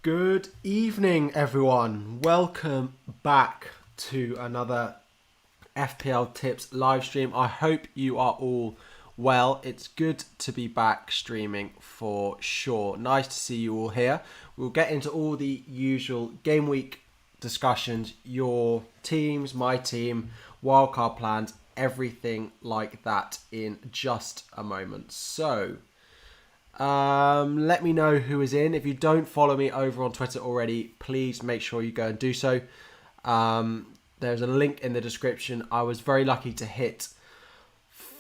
Good evening, everyone. Welcome back to another FPL Tips live stream. I hope you are all well. It's good to be back streaming for sure. Nice to see you all here. We'll get into all the usual game week discussions, your teams, my team, wildcard plans, everything like that in just a moment. So, let me know who is in. If you don't follow me over on Twitter already, please make sure you go and do so. There's a link in the description. I was very lucky to hit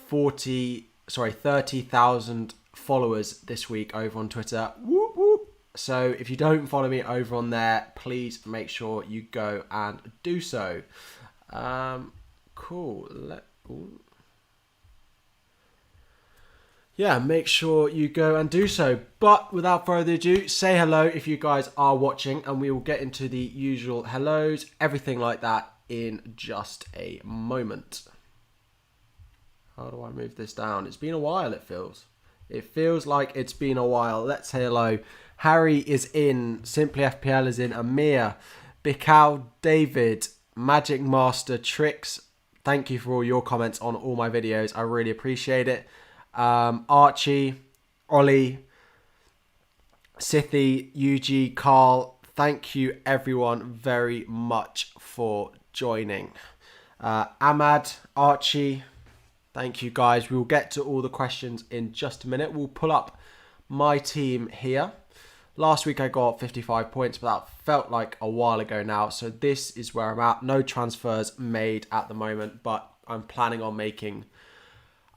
30,000 followers this week over on Twitter. Whoop, whoop. So if you don't follow me over on there, please make sure you go and do so. Cool. Yeah, make sure you go and do so. But without further ado, say hello if you guys are watching, and we will get into the usual hellos, everything like that in just a moment. How do I move this down? It's been a while, it feels. It feels like it's been a while. Let's say hello. Harry is in. Simply FPL is in. Amir, Bikal, David, Magic Master, Tricks. Thank you for all your comments on all my videos. I really appreciate it. Archie, Ollie, Sithy, UG, Carl, thank you everyone very much for joining. Ahmad, Archie, thank you guys. We will get to all the questions in just a minute. We'll pull up my team here. Last week I got 55 points, but that felt like a while ago now. So this is where I'm at. No transfers made at the moment, but I'm planning on making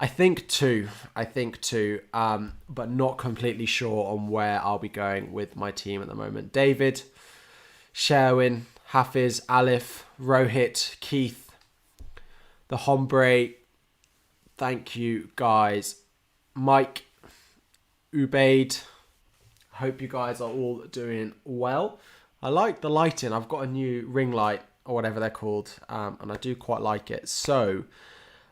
I think two, but not completely sure on where I'll be going with my team at the moment. David, Sherwin, Hafiz, Alif, Rohit, Keith, the Hombre, thank you guys. Mike, Ubaid, hope you guys are all doing well. I like the lighting. I've got a new ring light or whatever they're called, and I do quite like it. So,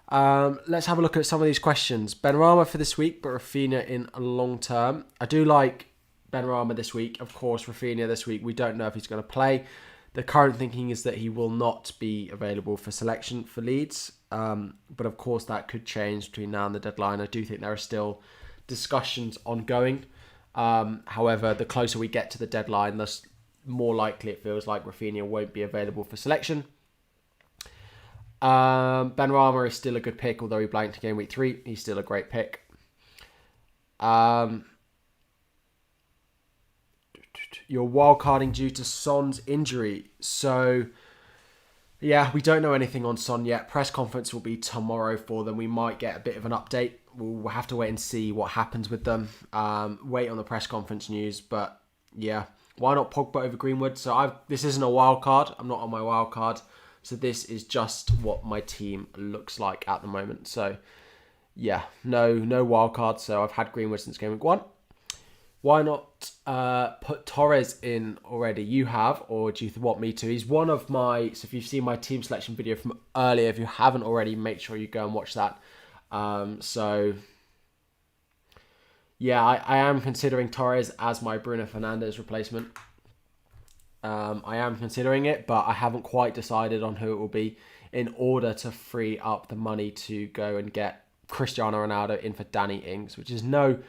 let's have a look at some of these questions. Benrahma for this week, but Rafinha in a long term. I do like Benrahma this week. Of course, Rafinha this week, we don't know if he's going to play. The current thinking is that he will not be available for selection for Leeds. But of course, that could change between now and the deadline. I do think there are still discussions ongoing. However, the closer we get to the deadline, the more likely it feels like Rafinha won't be available for selection. Benrahma is still a good pick, although he blanked in game week 3. He's still a great pick. You're wildcarding due to Son's injury. So, yeah, we don't know anything on Son yet. Press conference will be tomorrow for them. We might get a bit of an update. We'll have to wait and see what happens with them. Wait on the press conference news. But, yeah, why not Pogba over Greenwood? So, this isn't a wild card. I'm not on my wild card. So this is just what my team looks like at the moment. So, yeah, no wild card. So I've had Greenwood since game week 1. Why not put Torres in already? You have, or do you want me to? He's one of my... So if you've seen my team selection video from earlier, if you haven't already, make sure you go and watch that. So, yeah, I am considering Torres as my Bruno Fernandes replacement. I am considering it, but I haven't quite decided on who it will be in order to free up the money to go and get Cristiano Ronaldo in for Danny Ings, which is no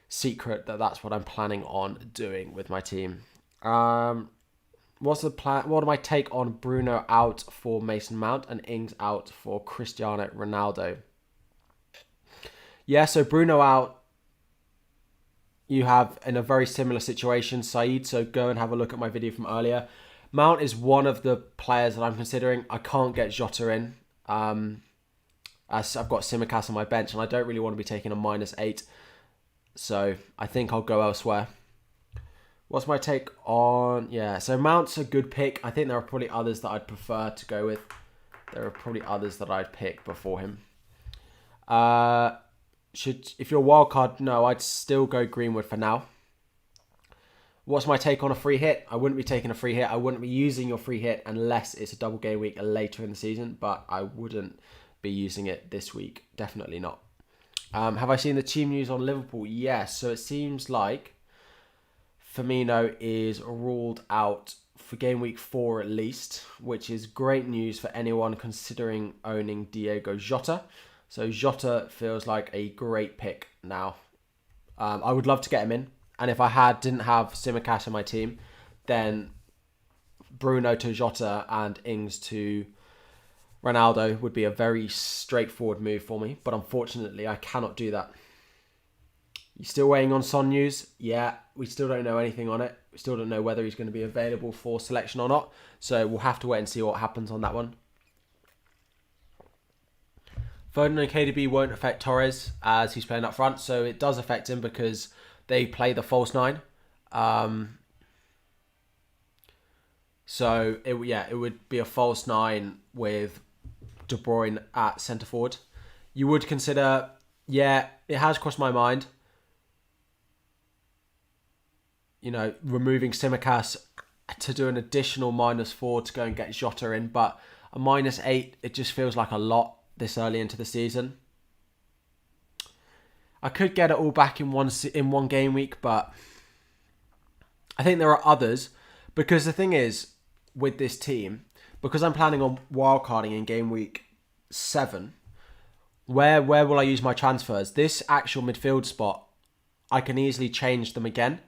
secret that that's what I'm planning on doing with my team. What's the plan? What do I take on Bruno out for Mason Mount and Ings out for Cristiano Ronaldo? Yeah, so Bruno out. You have in a very similar situation, Saeed, so go and have a look at my video from earlier. Mount is one of the players that I'm considering. I can't get Jota in, as I've got Simicast on my bench, and I don't really want to be taking a -8. So I think I'll go elsewhere. What's my take on... Yeah, so Mount's a good pick. I think there are probably others that I'd prefer to go with. There are probably others that I'd pick before him. If you're wildcard, no, I'd still go Greenwood for now. What's my take on a free hit? I wouldn't be taking a free hit. I wouldn't be using your free hit unless it's a double game week later in the season, but I wouldn't be using it this week. Definitely not. Have I seen the team news on Liverpool? Yes. So it seems like Firmino is ruled out for game week 4 at least, which is great news for anyone considering owning Diogo Jota. So Jota feels like a great pick now. I would love to get him in. And if I didn't have Tsimikas in my team, then Bruno to Jota and Ings to Ronaldo would be a very straightforward move for me. But unfortunately, I cannot do that. You still waiting on Son news? Yeah, we still don't know anything on it. We still don't know whether he's going to be available for selection or not. So we'll have to wait and see what happens on that one. Foden and KDB won't affect Torres as he's playing up front. So it does affect him because they play the false nine. So it would be a false nine with De Bruyne at centre forward. You would consider, it has crossed my mind, removing Tsimikas to do an additional -4 to go and get Jota in. But a -8, it just feels like a lot this early into the season. I could get it all back in one game week, but I think there are others. Because the thing is, with this team, because I'm planning on wildcarding in game week 7, where will I use my transfers? This actual midfield spot, I can easily change them again.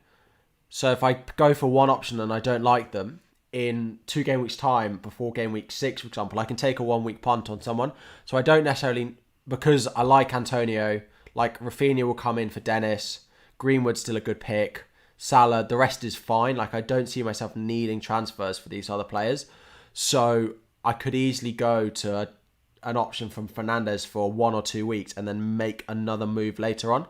So if I go for one option and I don't like them, in 2 game weeks time, before game week 6, for example, I can take a 1 week punt on someone. So I don't necessarily, because I like Antonio, like Rafinha will come in for Dennis, Greenwood's still a good pick, Salah, the rest is fine. Like I don't see myself needing transfers for these other players. So I could easily go to an option from Fernandes for 1 or 2 weeks and then make another move later on.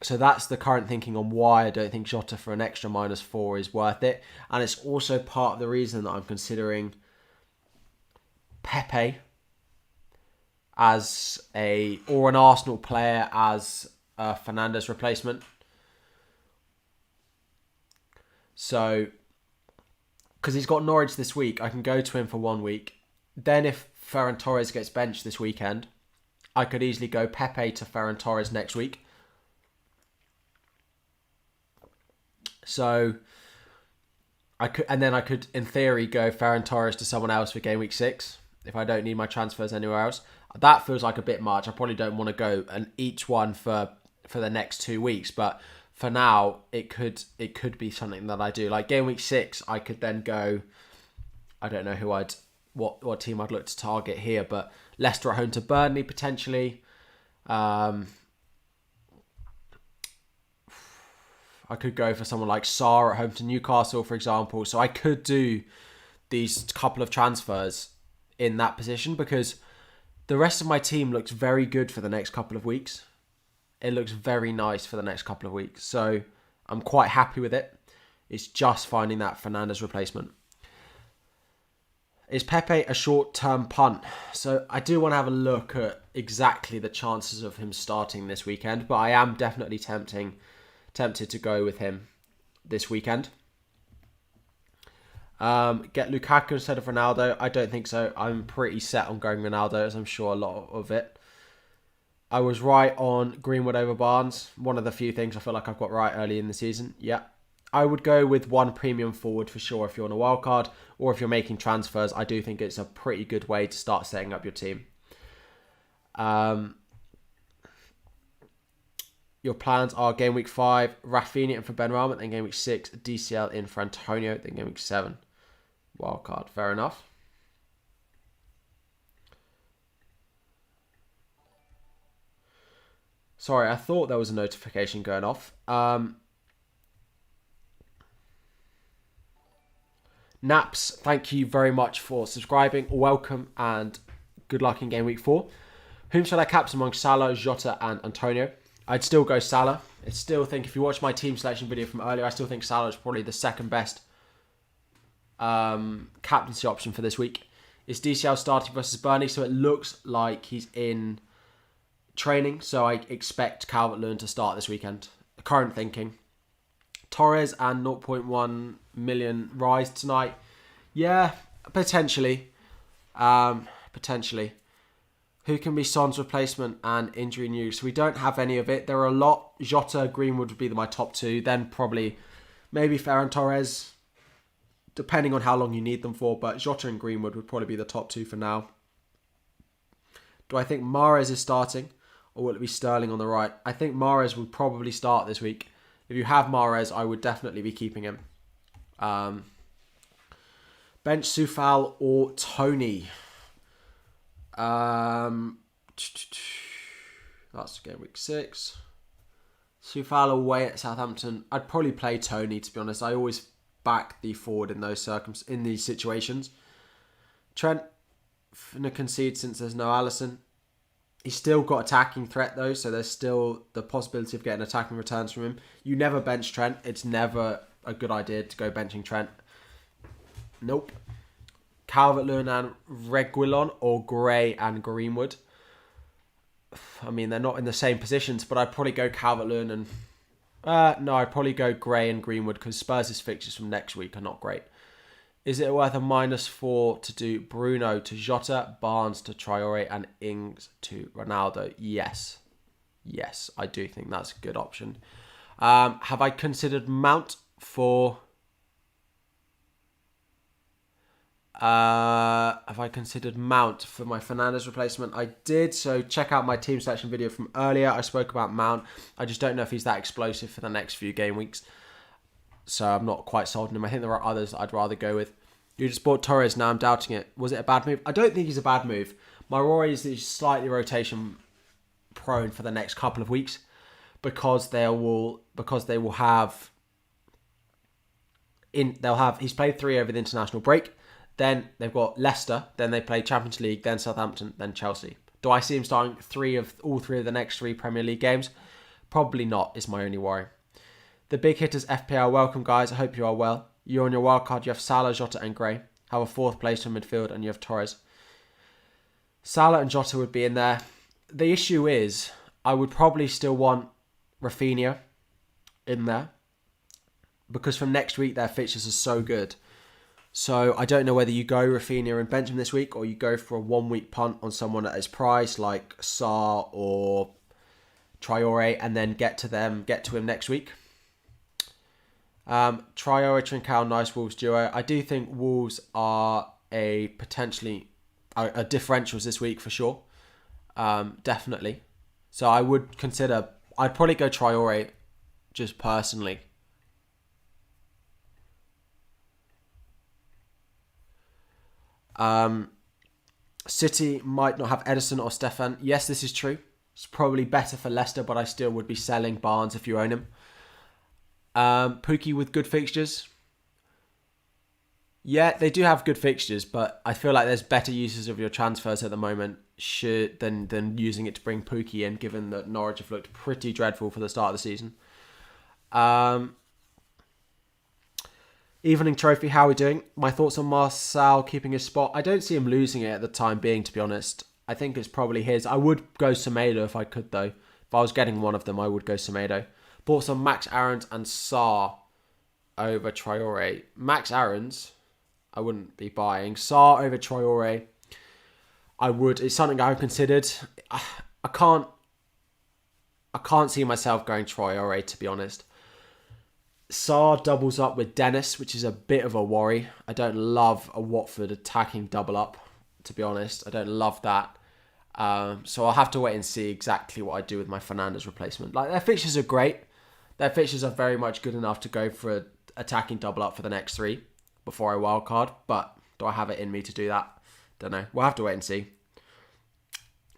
So that's the current thinking on why I don't think Jota for an extra -4 is worth it. And it's also part of the reason that I'm considering Pepe or an Arsenal player as a Fernandes replacement. So, because he's got Norwich this week, I can go to him for 1 week. Then if Ferran Torres gets benched this weekend, I could easily go Pepe to Ferran Torres next week. So I could, in theory, go Ferran Torres to someone else for game week 6 if I don't need my transfers anywhere else. That feels like a bit much. I probably don't want to go and each one for the next 2 weeks, but for now it could be something that I do. Like game week 6, I could then go. I don't know what team I'd look to target here, but Leicester at home to Burnley potentially. I could go for someone like Sarr at home to Newcastle, for example. So I could do these couple of transfers in that position because the rest of my team looks very good for the next couple of weeks. It looks very nice for the next couple of weeks. So I'm quite happy with it. It's just finding that Fernandes replacement. Is Pepe a short-term punt? So I do want to have a look at exactly the chances of him starting this weekend, but I am definitely tempted to go with him this weekend. Get Lukaku instead of Ronaldo? I don't think so. I'm pretty set on going Ronaldo, as I'm sure a lot of it. I was right on Greenwood over Barnes. One of the few things I feel like I've got right early in the season. Yeah. I would go with one premium forward for sure if you're on a wild card or if you're making transfers. I do think it's a pretty good way to start setting up your team. Your plans are game week 5, Rafinha in for Benrahma, then game week 6, DCL in for Antonio, then game week 7, wildcard. Fair enough. Sorry, I thought there was a notification going off. Naps, thank you very much for subscribing. Welcome and good luck in game week 4. Whom shall I captain among Salah, Jota and Antonio? I'd still go Salah. I still think if you watch my team selection video from earlier, I still think Salah is probably the second best captaincy option for this week. It's DCL starting versus Burnley, so it looks like he's in training. So I expect Calvert-Lewin to start this weekend. Current thinking. Torres and 0.1 million rise tonight. Yeah, potentially. Potentially. Who can be Son's replacement and injury news? So we don't have any of it. There are a lot. Jota, Greenwood would be my top two. Then probably maybe Ferran Torres, depending on how long you need them for. But Jota and Greenwood would probably be the top two for now. Do I think Mahrez is starting? Or will it be Sterling on the right? I think Mahrez will probably start this week. If you have Mahrez, I would definitely be keeping him. Bench Soufal or Tony? That's game week 6. Soufal away at Southampton. I'd probably play Tony, to be honest. I always back the forward in these situations. Trent gonna concede since there's no Alisson. He's still got attacking threat though, so there's still the possibility of getting attacking returns from him. You never bench Trent. It's never a good idea to go benching Trent. Nope. Calvert-Lewin and Reguilon or Gray and Greenwood. I mean, they're not in the same positions, but I'd probably go Calvert-Lewin and... no, I'd probably go Gray and Greenwood because Spurs' fixtures from next week are not great. Is it worth a -4 to do Bruno to Jota, Barnes to Traore and Ings to Ronaldo? Yes. Yes, I do think that's a good option. Have I considered Mount for... have I considered Mount for my Fernandes replacement? I did, so check out my team selection video from earlier. I spoke about Mount. I just don't know if he's that explosive for the next few game weeks. So I'm not quite sold on him. I think there are others I'd rather go with. You just bought Torres, now I'm doubting it. Was it a bad move? I don't think he's a bad move. My Rory is slightly rotation prone for the next couple of weeks because they will have he's played 3 over the international break. Then they've got Leicester, then they play Champions League, then Southampton, then Chelsea. Do I see him starting all three of the next 3 Premier League games? Probably not, is my only worry. The big hitters FPL, welcome guys. I hope you are well. You're on your wildcard. You have Salah, Jota and Gray. Have a 4th place in midfield and you have Torres. Salah and Jota would be in there. The issue is I would probably still want Rafinha in there because from next week their fixtures are so good. So I don't know whether you go Rafinha and bench him this week or you go for a 1-week punt on someone at his price like Sarr or Traore and then get to him next week. Traore, Trincao, nice Wolves duo. I do think Wolves are a differentials this week for sure. Definitely. So I'd probably go Traore just personally. City might not have Edison or Stefan. Yes, this is true. It's probably better for Leicester, but I still would be selling Barnes if you own him. Pookie with good fixtures. Yeah, they do have good fixtures, but I feel like there's better uses of your transfers at the moment than using it to bring Pookie in, given that Norwich have looked pretty dreadful for the start of the season. Evening Trophy, how are we doing? My thoughts on Marçal keeping his spot. I don't see him losing it at the time being, to be honest. I think it's probably his. I would go Semedo if I could, though. If I was getting one of them, I would go Semedo. Bought some Max Aarons and Sarr over Traore. Max Aarons, I wouldn't be buying. Sarr over Traore, I would. It's something I've considered. I can't see myself going Traore, to be honest. Sarr doubles up with Dennis, which is a bit of a worry. I don't love a Watford attacking double up, to be honest. I don't love that. So I'll have to wait and see exactly what I do with my Fernandes replacement. Like, their fixtures are great. Their fixtures are very much good enough to go for an attacking double up for the next 3 before I wildcard. But do I have it in me to do that? Don't know. We'll have to wait and see.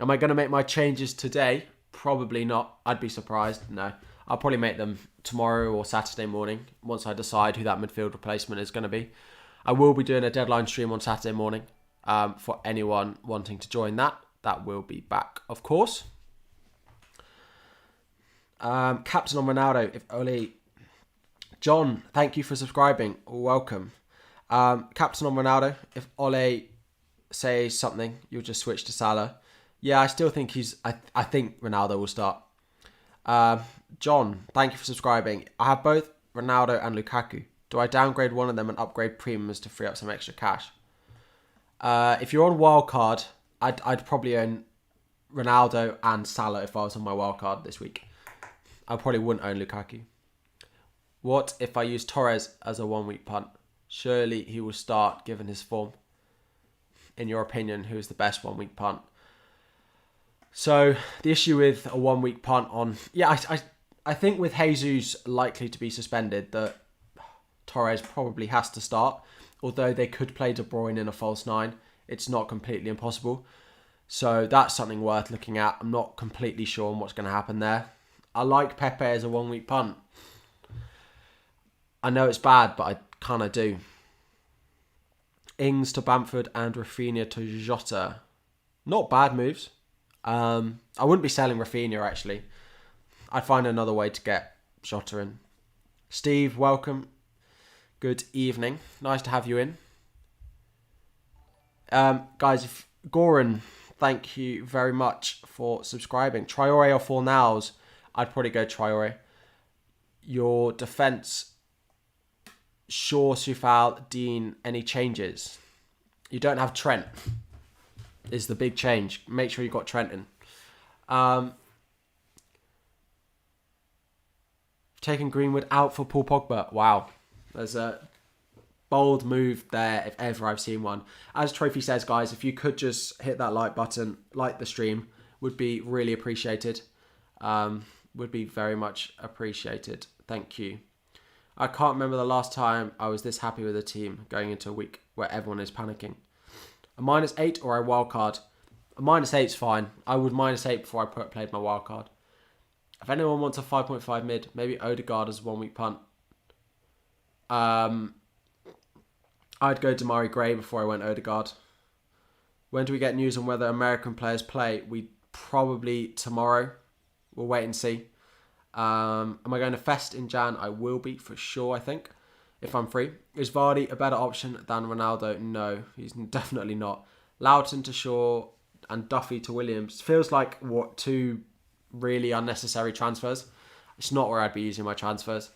Am I going to make my changes today? Probably not. I'd be surprised. No. I'll probably make them tomorrow or Saturday morning once I decide who that midfield replacement is going to be. I will be doing a deadline stream on Saturday morning for anyone wanting to join that. That will be back, of course. Captain on Ronaldo, if only... John, thank you for subscribing. Welcome. Captain on Ronaldo, if Ole says something, you'll just switch to Salah. Yeah, I still think I think Ronaldo will start. John, thank you for subscribing. I have both Ronaldo and Lukaku. Do I downgrade one of them and upgrade premiums to free up some extra cash? If you're on wildcard, I'd probably own Ronaldo and Salah if I was on my wildcard this week. I probably wouldn't own Lukaku. What if I use Torres as a 1 week punt? Surely he will start given his form. In your opinion, who is the best 1 week punt? So the issue with a 1 week punt on... Yeah, I think with Jesus likely to be suspended, that Torres probably has to start. Although they could play De Bruyne in a false 9. It's not completely impossible. So that's something worth looking at. I'm not completely sure on what's going to happen there. I like Pepe as a 1 week punt. I know it's bad, but I kind of do. Ings to Bamford and Rafinha to Jota. Not bad moves. I wouldn't be selling Rafinha, actually. I'd find another way to get Jota in. Steve, welcome. Good evening. Nice to have you in. Guys, if Goran, thank you very much for subscribing. Traore or Fornals? I'd probably go Traore. Your defence... Shaw, Sufal, Dean, any changes? You don't have Trent. Is the big change. Make sure you've got Trent in. Taking Greenwood out for Paul Pogba. Wow. There's a bold move there if ever I've seen one. As Trophy says, guys, if you could just hit that like button, like the stream, would be really appreciated. Would be very much appreciated. Thank you. I can't remember the last time I was this happy with a team going into a week where everyone is panicking. A -8 or a wildcard? A -8's fine. I would -8 before I played my wildcard. If anyone wants a 5.5 mid, maybe Odegaard as a 1 week punt. I'd go Damari Gray before I went Odegaard. When do we get news on whether American players play? We probably tomorrow. We'll wait and see. Am I going to Fest in Jan? I will be for sure, I think, if I'm free. Is Vardy a better option than Ronaldo? No, he's definitely not. Loughton to Shaw and Duffy to Williams. Feels like, what, 2 really unnecessary transfers. It's not where I'd be using my transfers.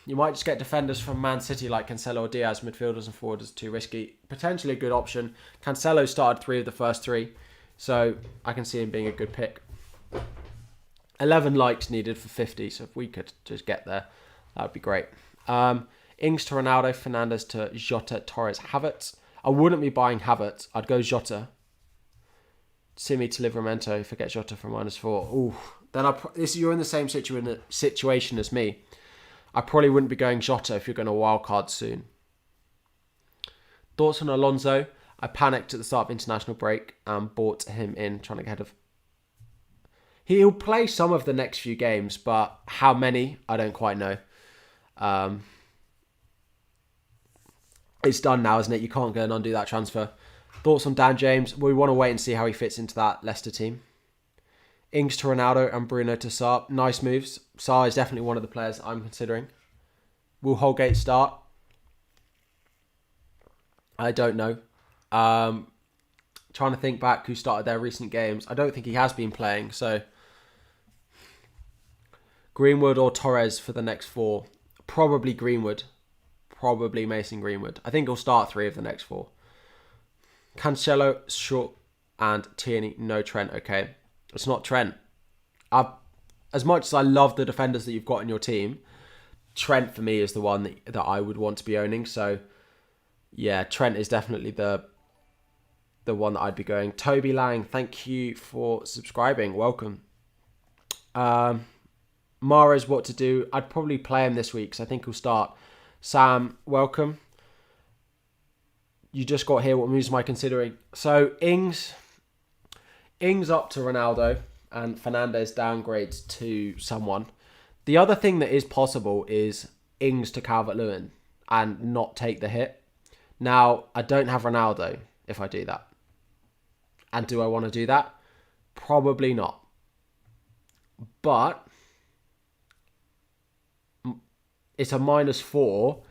You might just get defenders from Man City like Cancelo or Diaz. Midfielders and forwarders too risky. Potentially a good option. Cancelo started 3 of the first 3, so I can see him being a good pick. 11 likes needed for 50, so if we could just get there, that would be great. Ings to Ronaldo, Fernandes to Jota, Torres, Havertz. I wouldn't be buying Havertz. I'd go Jota. Simi to Livramento, forget Jota for -4. Ooh, then you're in the same situation as me. I probably wouldn't be going Jota if you're going to wildcard soon. Thoughts on Alonso? I panicked at the start of international break and bought him in, trying to get ahead of... He'll play some of the next few games, but how many, I don't quite know. It's done now, isn't it? You can't go and undo that transfer. Thoughts on Dan James? We want to wait and see how he fits into that Leicester team. Ings to Ronaldo and Bruno to Sarr. Nice moves. Sarr is definitely one of the players I'm considering. Will Holgate start? I don't know. Trying to think back who started their recent games. I don't think he has been playing, so... Greenwood or Torres for the next 4. Probably Greenwood. Probably Mason Greenwood. I think he'll start 3 of the next 4. Cancelo, Shaw, and Tierney. No Trent. Okay. It's not Trent. As much as I love the defenders that you've got in your team, Trent for me is the one that I would want to be owning. So, yeah, Trent is definitely the one that I'd be going. Toby Lang, thank you for subscribing. Welcome. Mara's what to do. I'd probably play him this week, so I think he'll start. Sam, welcome. You just got here. What moves am I considering? So, Ings up to Ronaldo and Fernandes downgrades to someone. The other thing that is possible is Ings to Calvert-Lewin and not take the hit. Now, I don't have Ronaldo if I do that. And do I want to do that? Probably not. But it's a -4.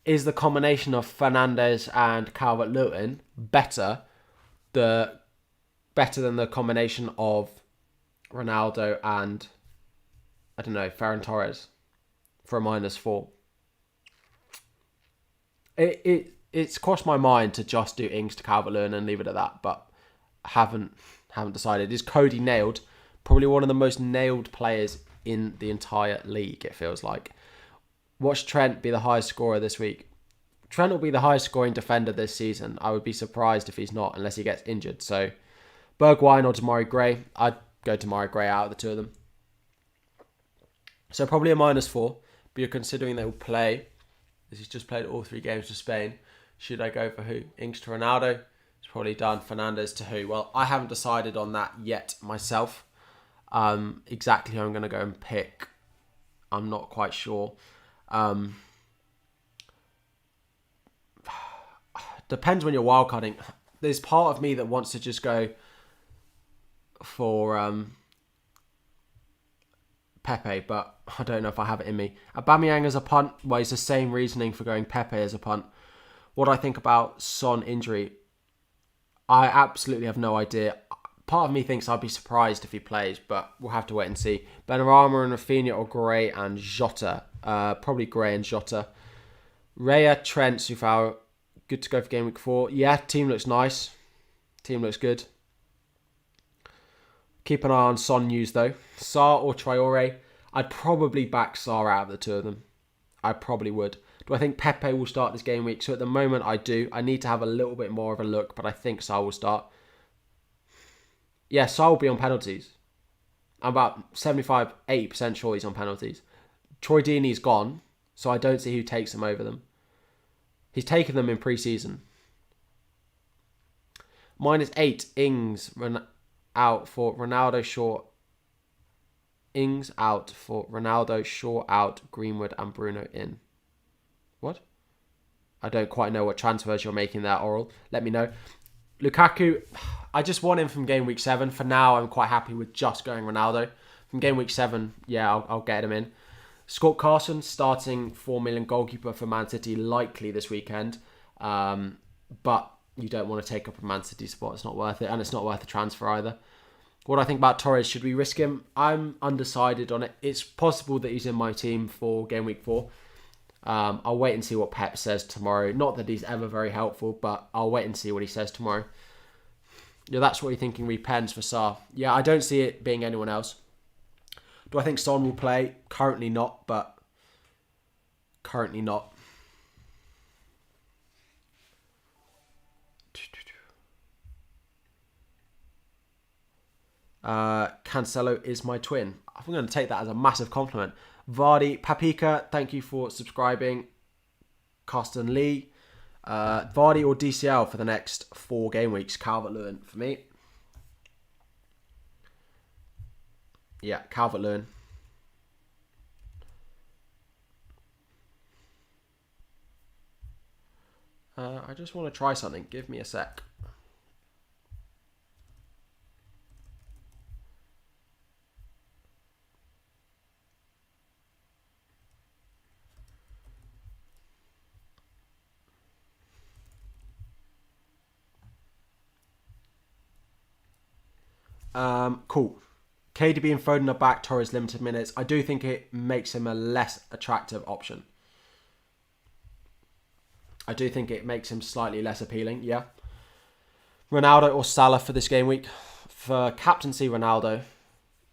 Is the combination of Fernandes and Calvert-Lewin better than the combination of Ronaldo and, I don't know, Ferran Torres for a -4? It's crossed my mind to just do Ings to Calvert-Lewin and leave it at that, but haven't Haven't decided. Is Cody nailed? Probably one of the most nailed players in the entire league, it feels like. Watch Trent be the highest scorer this week. Trent will be the highest scoring defender this season. I would be surprised if he's not, unless he gets injured. So, Bergwijn or Demarai Gray. I'd go Demarai Gray out of the two of them. So, probably a -4. But you're considering they will play, as he's just played all 3 games for Spain. Should I go for who? Ings to Ronaldo? It's probably done. Fernandes to who? Well, I haven't decided on that yet myself. Exactly who I'm going to go and pick. I'm not quite sure. Depends when you're wildcarding. There's part of me that wants to just go for Pepe, but I don't know if I have it in me. Aubameyang as a punt. Well, it's the same reasoning for going Pepe as a punt. What do I think about Son injury? I absolutely have no idea. Part of me thinks I'd be surprised if he plays, but we'll have to wait and see. Benrahma and Rafinha or Gray and Jota. Probably Gray and Jota. Raya, Trent, Sufao. Good to go for game week 4. Yeah, team looks nice. Team looks good. Keep an eye on Son news though. Sarr or Traore. I'd probably back Sarr out of the two of them. I probably would. Do I think Pepe will start this game week? So at the moment I do. I need to have a little bit more of a look, but I think Sarr will start. Yeah, Sarr will be on penalties. I'm about 75-80% sure he's on penalties. Troy Deeney's gone, so I don't see who takes him over them. He's taken them in pre-season. -8, Ings out for Ronaldo, Shaw. Ings out for Ronaldo, Shaw out, Greenwood and Bruno in. What? I don't quite know what transfers you're making there, Oral. Let me know. Lukaku, I just want him from game week 7. For now, I'm quite happy with just going Ronaldo. From game week 7, yeah, I'll get him in. Scott Carson, starting 4 million goalkeeper for Man City, likely this weekend. But you don't want to take up a Man City spot. It's not worth it. And it's not worth a transfer either. What do I think about Torres? Should we risk him? I'm undecided on it. It's possible that he's in my team for game week 4. I'll wait and see what Pep says tomorrow. Not that he's ever very helpful, but I'll wait and see what he says tomorrow. Yeah, that's what you're thinking. Repens for Sarr. Yeah, I don't see it being anyone else. Do I think Son will play? Currently not, but currently not. Cancelo is my twin. I'm going to take that as a massive compliment. Vardy, Papika, thank you for subscribing. Carsten Lee. Vardy or DCL for the next 4 game weeks. Calvert-Lewin for me. Yeah, Calvert-Lewin. I just want to try something. Give me a sec. Cool. KDB and Foden are back. Torres limited minutes. I do think it makes him a less attractive option. I do think it makes him slightly less appealing, yeah. Ronaldo or Salah for this game week? For captaincy, Ronaldo.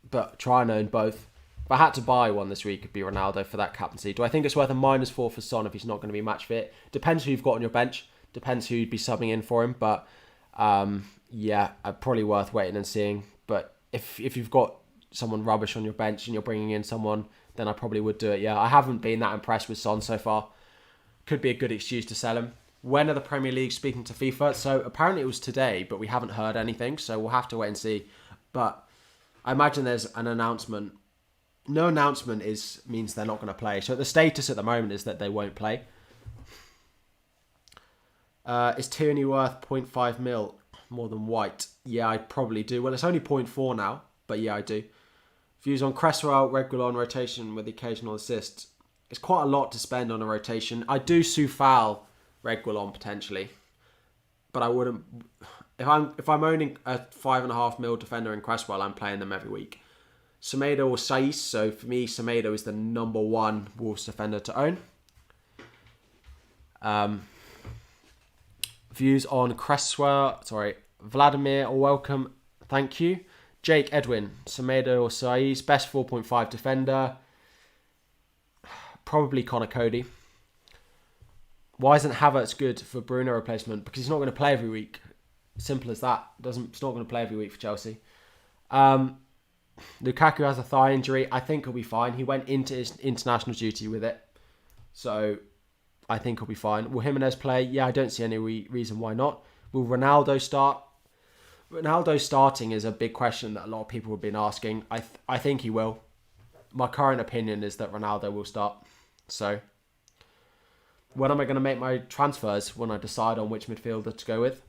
But try and own both. If I had to buy one this week, it'd be Ronaldo for that captaincy. Do I think it's worth a -4 for Son if he's not going to be match fit? Depends who you've got on your bench. Depends who you'd be subbing in for him. But yeah, probably worth waiting and seeing. But if you've got someone rubbish on your bench and you're bringing in someone, then I probably would do it, yeah. I haven't been that impressed with Son so far. Could be a good excuse to sell him. When are the Premier League speaking to FIFA? So apparently it was today, but we haven't heard anything. So we'll have to wait and see. But I imagine there's an announcement. No announcement means they're not going to play. So the status at the moment is that they won't play. Is Tierney worth 0.5 mil more than White? Yeah, I probably do. Well, it's only 0.4 now, but yeah, I do. Views on Cresswell, Reguilon rotation with occasional assists. It's quite a lot to spend on a rotation. I do Sufal Reguilon potentially, but I wouldn't. If I'm owning a 5.5 mil defender in Cresswell, I'm playing them every week. Semedo or Saiss. So for me, Semedo is the number 1 Wolves defender to own. Views on Cresswell. Sorry, Vladimir. Welcome. Thank you. Jake Edwin, Semedo or Saiz, best 4.5 defender. Probably Connor Cody. Why isn't Havertz good for Bruno replacement? Because he's not going to play every week. Simple as that. He's not going to play every week for Chelsea. Lukaku has a thigh injury. I think he'll be fine. He went into his international duty with it. So I think he'll be fine. Will Jimenez play? Yeah, I don't see any reason why not. Will Ronaldo start? Ronaldo starting is a big question that a lot of people have been asking. I think he will. My current opinion is that Ronaldo will start. So when am I going to make my transfers? When I decide on which midfielder to go with?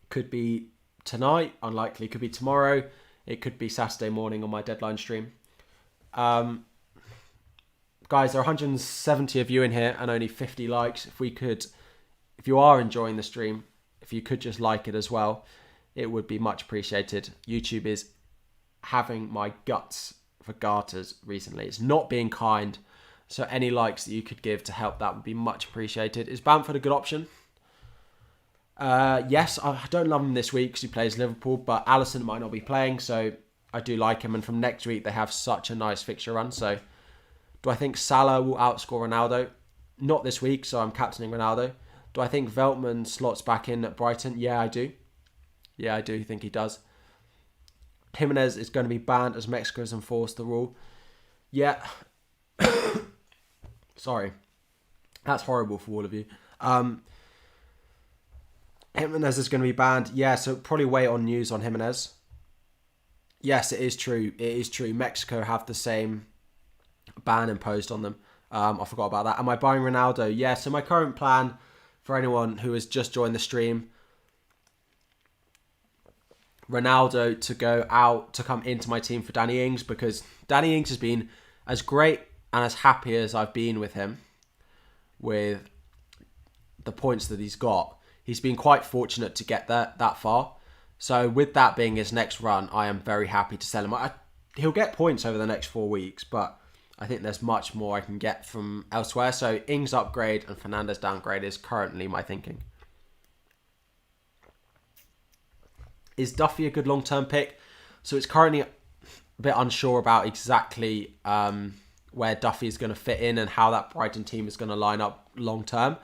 Could be tonight. Unlikely. Could be tomorrow. It could be Saturday morning on my deadline stream. Guys, there are 170 of you in here and only 50 likes. If you are enjoying the stream, if you could just like it as well, it would be much appreciated. YouTube is having my guts for garters recently. It's not being kind. So any likes that you could give to help that would be much appreciated. Is Bamford a good option? Yes, I don't love him this week because he plays Liverpool, but Alisson might not be playing, so I do like him. And from next week, they have such a nice fixture run. So do I think Salah will outscore Ronaldo? Not this week, so I'm captaining Ronaldo. Do I think Veltman slots back in at Brighton? Yeah, I do. Yeah, I do think he does. Jimenez is going to be banned as Mexico has enforced the rule. Yeah. Sorry. That's horrible for all of you. Jimenez is going to be banned. Yeah, so probably wait on news on Jimenez. Yes, it is true. It is true. Mexico have the same ban imposed on them. I forgot about that. Am I buying Ronaldo? Yeah, so my current plan for anyone who has just joined the stream, Ronaldo to go out to come into my team for Danny Ings, because Danny Ings has been as great and as happy as I've been with him with the points that he's got. He's been quite fortunate to get that far. So with that being his next run, I am very happy to sell him. He'll get points over the next 4 weeks, but I think there's much more I can get from elsewhere. So Ings upgrade and Fernandes downgrade is currently my thinking. Is Duffy a good long-term pick? So it's currently a bit unsure about exactly where Duffy is going to fit in and how that Brighton team is going to line up long-term.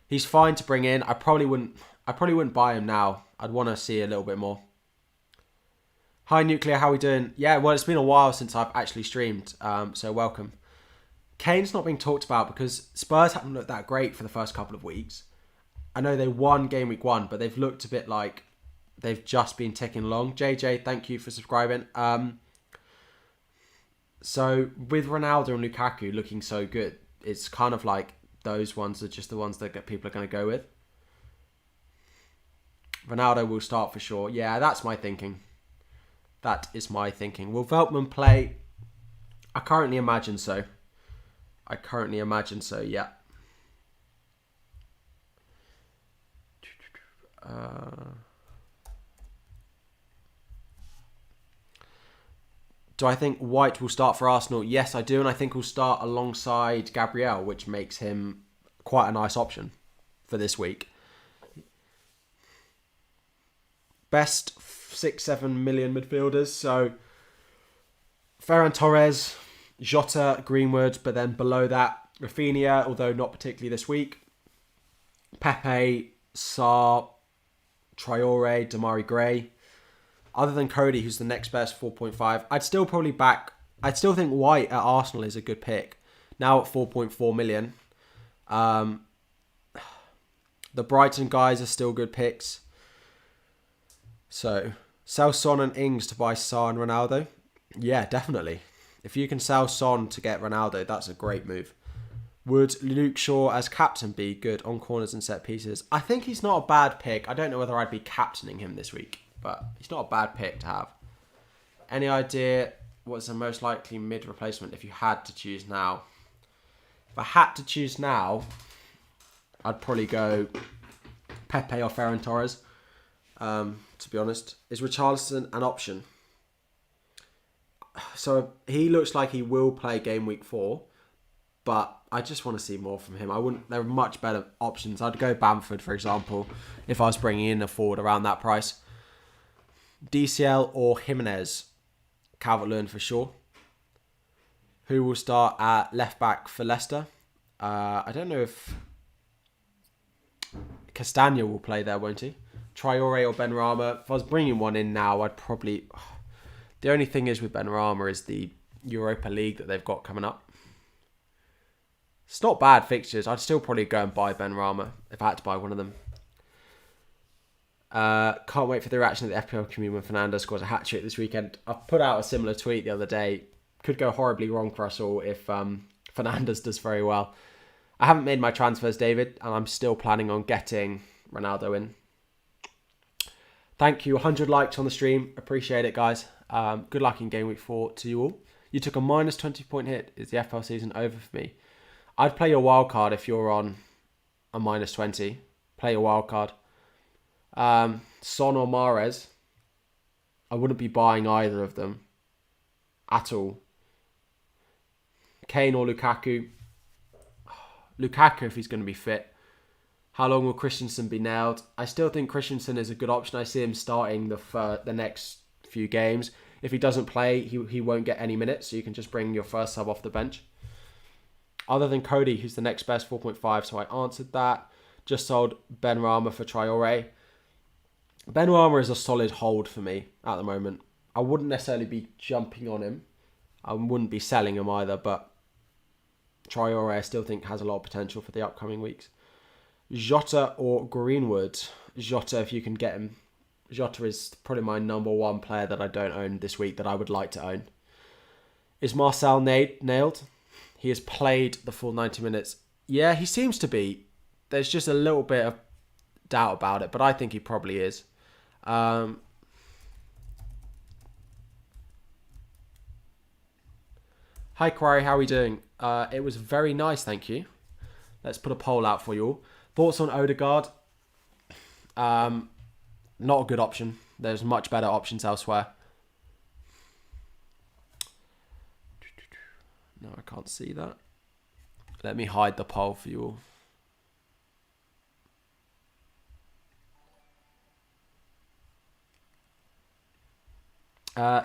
He's fine to bring in. I probably wouldn't buy him now. I'd want to see a little bit more. Hi Nuclear, how are we doing? Yeah, well, it's been a while since I've actually streamed, so welcome. Kane's not being talked about because Spurs haven't looked that great for the first couple of weeks. I know they won game week 1, but they've looked a bit like they've just been ticking along. JJ, thank you for subscribing. So with Ronaldo and Lukaku looking so good, it's kind of like those ones are just the ones that people are going to go with. Ronaldo will start for sure. Yeah, that's my thinking. That is my thinking. Will Veltman play? I currently imagine so. Yeah. Do I think White will start for Arsenal? Yes, I do. And I think he'll start alongside Gabriel, which makes him quite a nice option for this week. Best 6-7 million midfielders. So Ferran Torres, Jota, Greenwood, but then below that, Rafinha, although not particularly this week. Pepe, Sarr, Traore, Damari Gray. Other than Cody, who's the next best 4.5, I'd still think White at Arsenal is a good pick. Now at 4.4 million. The Brighton guys are still good picks. So, sell Son and Ings to buy Sarr and Ronaldo? Yeah, definitely. If you can sell Son to get Ronaldo, that's a great move. Would Luke Shaw as captain be good on corners and set pieces? I think he's not a bad pick. I don't know whether I'd be captaining him this week, but he's not a bad pick to have. Any idea what's the most likely mid replacement if you had to choose now? If I had to choose now, I'd probably go Pepe or Ferran Torres. To be honest, is Richarlison an option? So he looks like he will play game week 4, but I just want to see more from him. There are much better options. I'd go Bamford, for example, if I was bringing in a forward around that price. DCL or Jimenez? Calvert-Lewin for sure. Who will start at left back for Leicester? I don't know if Castagna will play there, won't he? Traore or Benrahma? If I was bringing one in now, I'd probably... The only thing is with Benrahma is the Europa League that they've got coming up. It's not bad fixtures. I'd still probably go and buy Benrahma if I had to buy one of them. Can't wait for the reaction of the FPL community when Fernando scores a hat-trick this weekend. I put out a similar tweet the other day. Could go horribly wrong for us all if Fernandes does very well. I haven't made my transfers, David, and I'm still planning on getting Ronaldo in. Thank you. 100 likes on the stream. Appreciate it, guys. Good luck in Game Week 4 to you all. You took a minus 20-point hit. Is the FPL season over for me? I'd play your wild card if you're on a minus 20. Play your wild card. Son or Mahrez. I wouldn't be buying either of them at all. Kane or Lukaku. Lukaku if he's going to be fit. How long will Christensen be nailed? I still think Christensen is a good option. I see him starting the next few games. If he doesn't play, he won't get any minutes, so you can just bring your first sub off the bench. Other than Cody, who's the next best, 4.5, so I answered that. Just sold Benrahma for Traore. Benrahma is a solid hold for me at the moment. I wouldn't necessarily be jumping on him. I wouldn't be selling him either, but Traore I still think has a lot of potential for the upcoming weeks. Jota or Greenwood? Jota if you can get him. Jota is probably my number one player that I don't own this week that I would like to own. Is Marcel nailed? He has played the full 90 minutes. Yeah, he seems to be. There's just a little bit of doubt about it, but I think he probably is. Hi, Quarry, how are we doing? It was very nice, thank you. Let's put a poll out for you all. Thoughts on Odegaard? Not a good option. There's much better options elsewhere. No, I can't see that. Let me hide the poll for you all.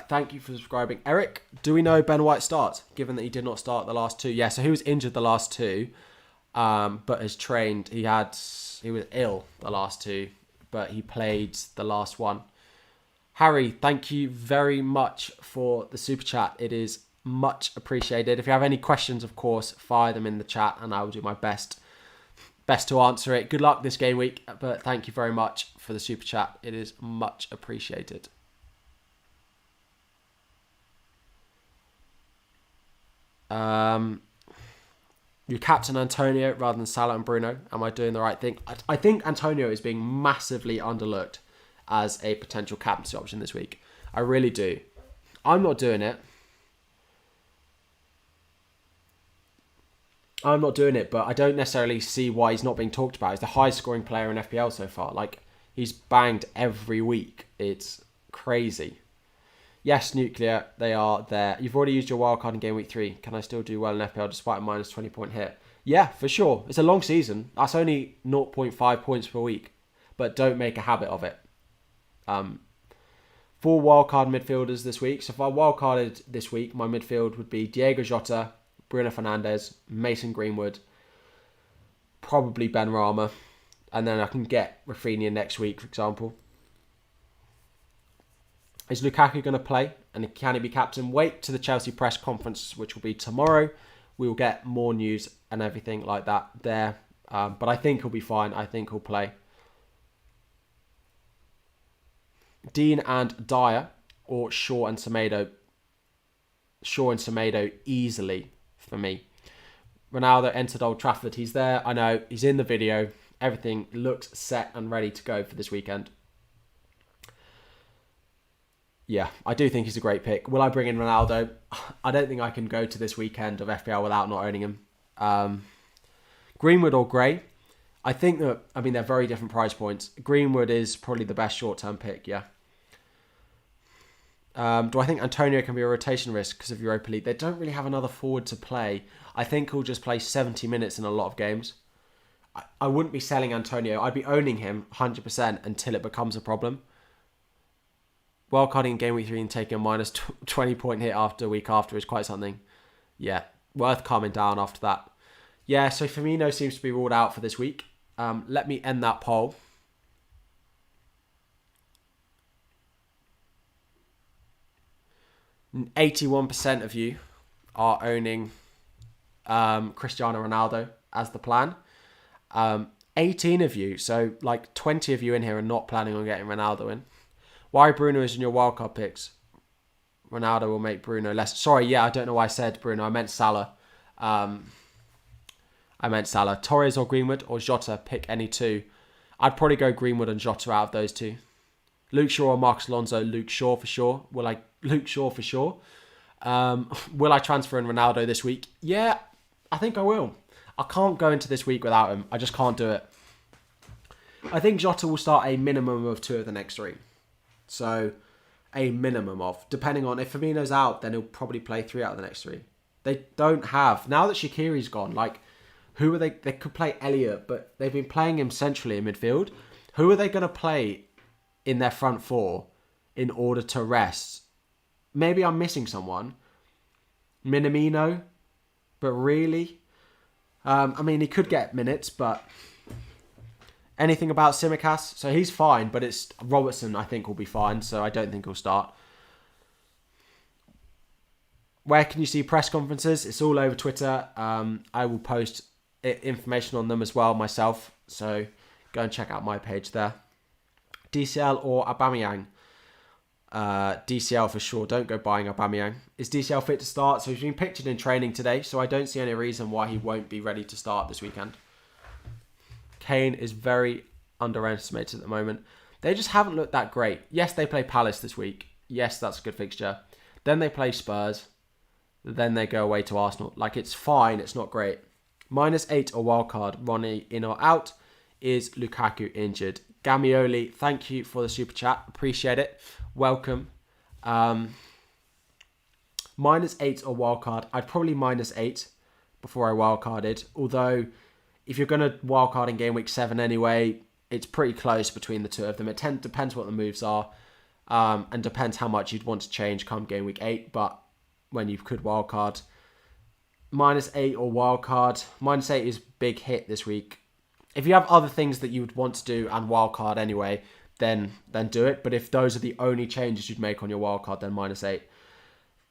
Thank you for subscribing. Eric, do we know Ben White starts, given that he did not start the last two? Yeah, so he was injured the last two, but has trained. He was ill the last two, but he played the last one. Harry, thank you very much for the super chat. It is much appreciated. If you have any questions, of course, fire them in the chat and I will do my best to answer it. Good luck this game week, but thank you very much for the super chat. It is much appreciated. You captain Antonio rather than Salah and Bruno. Am I doing the right thing? I think Antonio is being massively underlooked as a potential captaincy option this week. I really do. I'm not doing it. But I don't necessarily see why he's not being talked about. He's the highest scoring player in FPL so far. Like, he's banged every week. It's crazy. Yes, Nuclear, they are there. You've already used your wildcard in Game Week 3. Can I still do well in FPL despite a minus 20-point hit? Yeah, for sure. It's a long season. That's only 0.5 points per week. But don't make a habit of it. 4 wildcard midfielders this week. So if I wildcarded this week, my midfield would be Diego Jota, Bruno Fernandes, Mason Greenwood, probably Benrahma. And then I can get Rafinha next week, for example. Is Lukaku going to play? And can he be captain? Wait to the Chelsea press conference, which will be tomorrow. We will get more news and everything like that there. But I think he'll be fine. I think he'll play. Dean and Dyer or Shaw and Semedo? Shaw and Semedo easily for me. Ronaldo entered Old Trafford. He's there. I know. He's in the video. Everything looks set and ready to go for this weekend. Yeah, I do think he's a great pick. Will I bring in Ronaldo? I don't think I can go to this weekend of FPL without not owning him. Greenwood or Gray? I think that, they're very different price points. Greenwood is probably the best short-term pick, yeah. Do I think Antonio can be a rotation risk because of Europa League? They don't really have another forward to play. I think he'll just play 70 minutes in a lot of games. I wouldn't be selling Antonio. I'd be owning him 100% until it becomes a problem. Wildcarding in game week 3 and taking a minus 20 point hit after a week after is quite something. Yeah, worth calming down after that. Yeah, so Firmino seems to be ruled out for this week. Let me end that poll. And 81% of you are owning Cristiano Ronaldo as the plan. 18 of you, so like 20 of you in here are not planning on getting Ronaldo in. Why Bruno is in your wildcard picks? Ronaldo will make Bruno less. Sorry, yeah, I don't know why I said Bruno. I meant Salah. Torres or Greenwood or Jota, pick any two. I'd probably go Greenwood and Jota out of those two. Luke Shaw or Marcus Alonso? Luke Shaw for sure. Luke Shaw for sure. Will I transfer in Ronaldo this week? Yeah, I think I will. I can't go into this week without him. I just can't do it. I think Jota will start a minimum of 2 of the next 3. So, a minimum of. Depending on if Firmino's out, then he'll probably play 3 out of the next 3. They don't have. Now that Shaqiri's gone, like, who are they? They could play Elliott, but they've been playing him centrally in midfield. Who are they going to play in their front 4 in order to rest? Maybe I'm missing someone. Minamino. But really? I mean, he could get minutes, but anything about Tsimikas? So he's fine, but it's Robertson I think will be fine, so I don't think he'll start. Where can you see press conferences? It's all over Twitter. I will post information on them as well myself, so go and check out my page there. DCL or Aubameyang? DCL for sure. Don't go buying Aubameyang. Is DCL fit to start? So he's been pictured in training today, so I don't see any reason why he won't be ready to start this weekend. Kane is very underestimated at the moment. They just haven't looked that great. Yes, they play Palace this week. Yes, that's a good fixture. Then they play Spurs. Then they go away to Arsenal. Like, it's fine. It's not great. -8 or wildcard. Ronnie in or out. Is Lukaku injured? Gamioli, thank you for the super chat. Appreciate it. Welcome. -8 or wildcard. I'd probably -8 before I wildcarded. Although, if you're going to wildcard in game week 7 anyway, it's pretty close between the two of them. It depends what the moves are. And depends how much you'd want to change come game week 8. But when you could wildcard, -8 or wildcard. -8 is big hit this week. If you have other things that you would want to do and wildcard anyway, then do it. But if those are the only changes you'd make on your wildcard, then -8.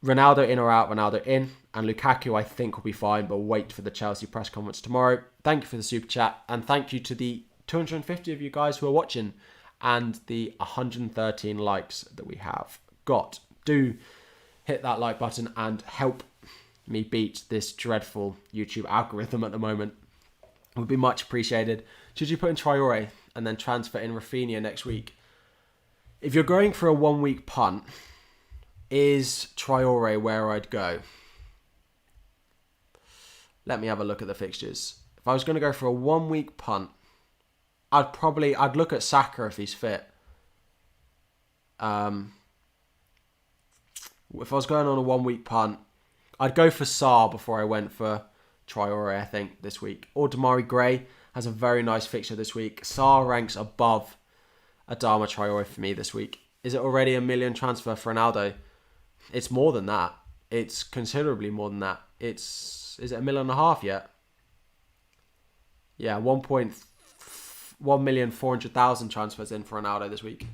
Ronaldo in or out? Ronaldo in. And Lukaku, I think, will be fine, but wait for the Chelsea press conference tomorrow. Thank you for the super chat. And thank you to the 250 of you guys who are watching and the 113 likes that we have got. Do hit that like button and help me beat this dreadful YouTube algorithm at the moment. It would be much appreciated. Should you put in Traore and then transfer in Rafinha next week? If you're going for a 1-week punt, is Traore where I'd go? Let me have a look at the fixtures. If I was going to go for a 1-week punt, I'd look at Saka if he's fit. If I was going on a 1-week punt, I'd go for Sarr before I went for Traore, I think, this week. Or Damari Gray has a very nice fixture this week. Sarr ranks above Adama Traore for me this week. Is it already $1 million transfer for Ronaldo? It's more than that. It's considerably more than that. Is it $1.5 million yet? Yeah, 1,400,000 transfers in for Ronaldo this week.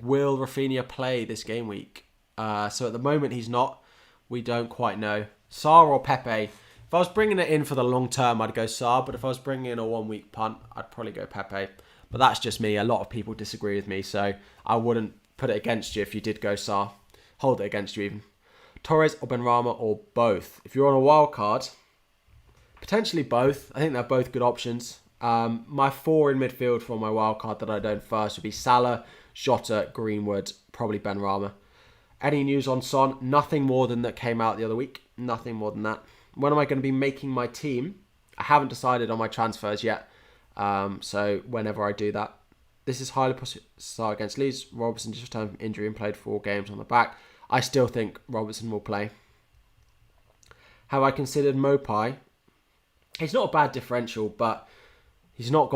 Will Rafinha play this game week? So at the moment he's not. We don't quite know. Sarr or Pepe? If I was bringing it in for the long term, I'd go Sarr. But if I was bringing in a 1-week punt, I'd probably go Pepe. But that's just me. A lot of people disagree with me. So I wouldn't put it against you if you did go Sarr. Hold it against you even. Torres or Benrahma or both? If you're on a wild card, potentially both. I think they're both good options. My 4 in midfield for my wild card that I'd own first would be Salah, Jota, Greenwood, probably Benrahma. Any news on Son? Nothing more than that came out the other week. Nothing more than that. When am I going to be making my team? I haven't decided on my transfers yet. So whenever I do that. This is highly possible to start against Leeds. Robertson just returned from injury and played 4 games on the back. I still think Robertson will play. Have I considered Mopai? He's not a bad differential, but he's not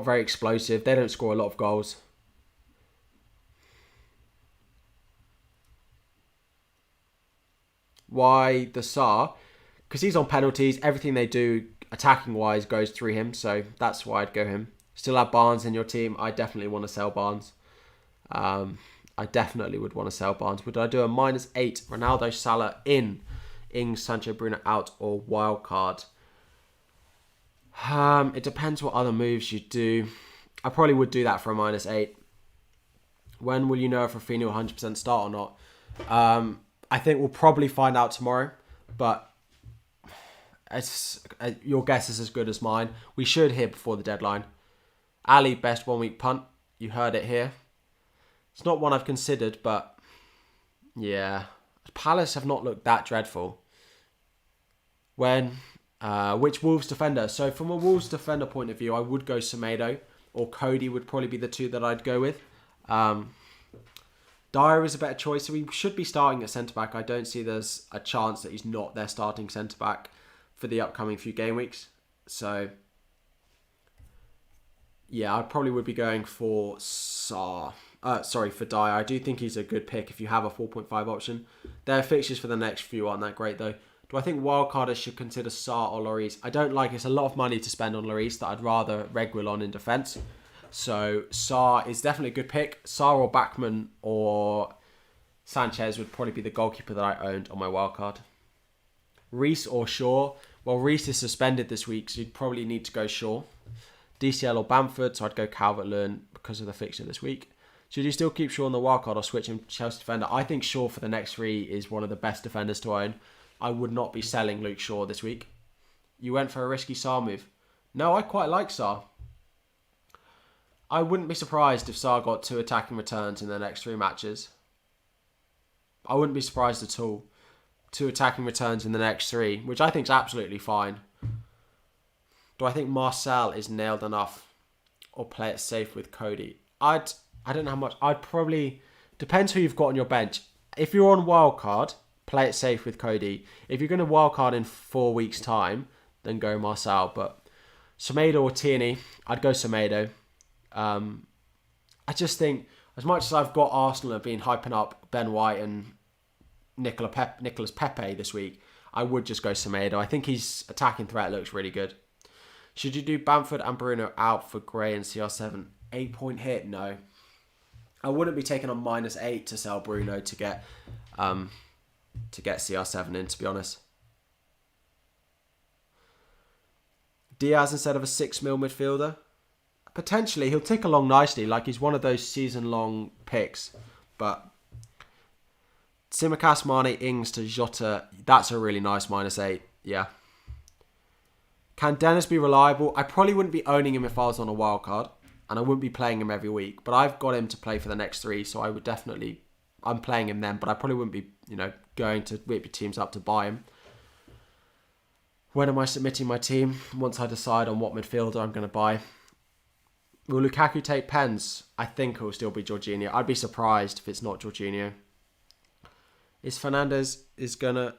very explosive. They don't score a lot of goals. Why the Sar? Because he's on penalties. Everything they do attacking-wise goes through him. So that's why I'd go him. Still have Barnes in your team. I definitely want to sell Barnes. I definitely would want to sell Barnes. Would I do a -8 Ronaldo, Salah in, Ings, Sancho, Bruno out, or wildcard? It depends what other moves you do. I probably would do that for a -8. When will you know if Rafinha will 100% start or not? I think we'll probably find out tomorrow, but your guess is as good as mine. We should hear before the deadline. Ali, best 1 week punt. You heard it here. It's not one I've considered, but yeah. Palace have not looked that dreadful. Which Wolves defender? So from a Wolves defender point of view, I would go Semedo, or Cody would probably be the two that I'd go with. Dyer is a better choice, so he should be starting at centre-back. I don't see there's a chance that he's not their starting centre-back for the upcoming few game weeks. So yeah, I probably would be going for for Dyer. I do think he's a good pick if you have a 4.5 option. Their fixtures for the next few aren't that great though. Do I think wildcarders should consider Sarr or Lloris? I don't like it. It's a lot of money to spend on Lloris that I'd rather Reguilon in defence. So Sarr is definitely a good pick. Sarr or Bachmann or Sanchez would probably be the goalkeeper that I owned on my wildcard. Reece or Shaw? Well, Reece is suspended this week, so you'd probably need to go Shaw. DCL or Bamford, so I'd go Calvert-Lewin because of the fixture this week. Should you still keep Shaw on the wildcard or switch him to Chelsea defender? I think Shaw for the next 3 is one of the best defenders to own. I would not be selling Luke Shaw this week. You went for a risky Sarr move. No, I quite like Sarr. I wouldn't be surprised if Sarr got 2 attacking returns in the next 3 matches. I wouldn't be surprised at all. 2 attacking returns in the next 3, which I think is absolutely fine. Do I think Marcel is nailed enough or play it safe with Cody? I don't know how much. I'd probably... Depends who you've got on your bench. If you're on wildcard, play it safe with Cody. If you're going to wildcard in 4 weeks' time, then go Marcel. But Semedo or Tierney, I'd go Semedo. I just think, as much as I've got Arsenal have been hyping up Ben White and Nicolas Pepe this week, I would just go Semedo. I think his attacking threat looks really good. Should you do Bamford and Bruno out for Gray and CR7? 8-point hit? No. I wouldn't be taking on -8 to sell Bruno to get CR7 in, to be honest. Diaz instead of a 6 mil midfielder? Potentially, he'll tick along nicely. Like, he's one of those season-long picks. But Tsimikas, Mane, Ings to Jota, that's a really nice -8. Yeah. Can Dennis be reliable? I probably wouldn't be owning him if I was on a wild card. And I wouldn't be playing him every week. But I've got him to play for the next 3. So I would definitely... I'm playing him then. But I probably wouldn't be, going to whip your teams up to buy him. When am I submitting my team? Once I decide on what midfielder I'm going to buy. Will Lukaku take pens? I think it will still be Jorginho. I'd be surprised if it's not Jorginho. Is Fernandes going to...